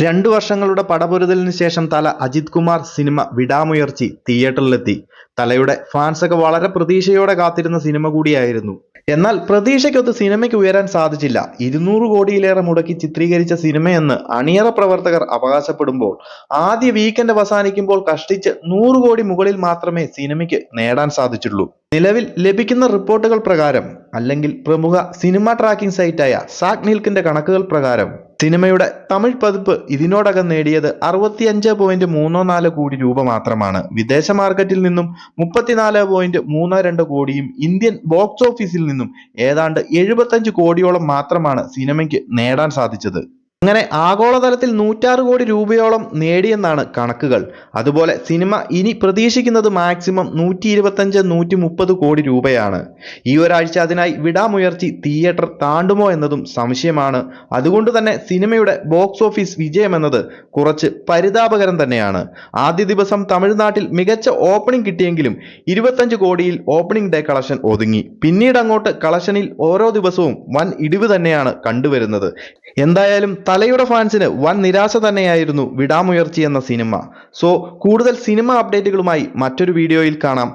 2 വർഷങ്ങളുടെ പടപൊരുതലിന് ശേഷം തല അജിത് കുമാർ സിനിമ വിടാമുയർച്ചി തിയേറ്ററിലെത്തി. തലയുടെ ഫാൻസൊക്കെ വളരെ പ്രതീക്ഷയോടെ കാത്തിരുന്ന സിനിമ കൂടിയായിരുന്നു. എന്നാൽ പ്രതീക്ഷയ്ക്കൊത്ത് സിനിമയ്ക്ക് ഉയരാൻ സാധിച്ചില്ല. 200 കോടിയിലേറെ മുടക്കി ചിത്രീകരിച്ച സിനിമയെന്ന് അണിയറ പ്രവർത്തകർ അവകാശപ്പെടുമ്പോൾ ആദ്യ വീക്കെൻഡ് അവസാനിക്കുമ്പോൾ കഷ്ടിച്ച് 100 കോടി മുകളിൽ മാത്രമേ സിനിമയ്ക്ക് നേടാൻ സാധിച്ചുള്ളൂ. നിലവിൽ ലഭിക്കുന്ന റിപ്പോർട്ടുകൾ പ്രകാരം, അല്ലെങ്കിൽ പ്രമുഖ സിനിമ ട്രാക്കിംഗ് സൈറ്റായ സാക് നീൽക്കിന്റെ കണക്കുകൾ പ്രകാരം, സിനിമയുടെ തമിഴ് പതിപ്പ് ഇതിനോടകം നേടിയത് 65.34 കോടി രൂപ മാത്രമാണ്. വിദേശ മാർക്കറ്റിൽ നിന്നും 34.32 കോടിയും ഇന്ത്യൻ ബോക്സ് ഓഫീസിൽ നിന്നും ഏതാണ്ട് 75 കോടിയോളം മാത്രമാണ് സിനിമയ്ക്ക് നേടാൻ സാധിച്ചത്. അങ്ങനെ ആഗോളതലത്തിൽ 106 കോടി രൂപയോളം നേടിയെന്നാണ് കണക്കുകൾ. അതുപോലെ സിനിമ ഇനി പ്രതീക്ഷിക്കുന്നത് മാക്സിമം 125-130 കോടി രൂപയാണ്. ഈ ഒരാഴ്ച അതിനായി വിടാമുയർച്ചി തിയേറ്റർ താണ്ടുമോ എന്നതും സംശയമാണ്. അതുകൊണ്ട് തന്നെ സിനിമയുടെ ബോക്സ് ഓഫീസ് വിജയമെന്നത് കുറച്ച് പരിതാപകരം തന്നെയാണ്. ആദ്യ ദിവസം തമിഴ്നാട്ടിൽ മികച്ച ഓപ്പണിംഗ് കിട്ടിയെങ്കിലും 25 കോടിയിൽ ഓപ്പണിംഗ് ഡേ കളക്ഷൻ ഒതുങ്ങി. പിന്നീട് അങ്ങോട്ട് കളക്ഷനിൽ ഓരോ ദിവസവും വൻ ഇടിവ് തന്നെയാണ് കണ്ടുവരുന്നത്. എന്തായാലും തലയുടെ ഫാൻസിന് വൻ നിരാശ തന്നെയായിരുന്നു വിടാമുയർച്ചി എന്ന സിനിമ. കൂടുതൽ സിനിമ അപ്ഡേറ്റുകളുമായി മറ്റൊരു വീഡിയോയിൽ കാണാം.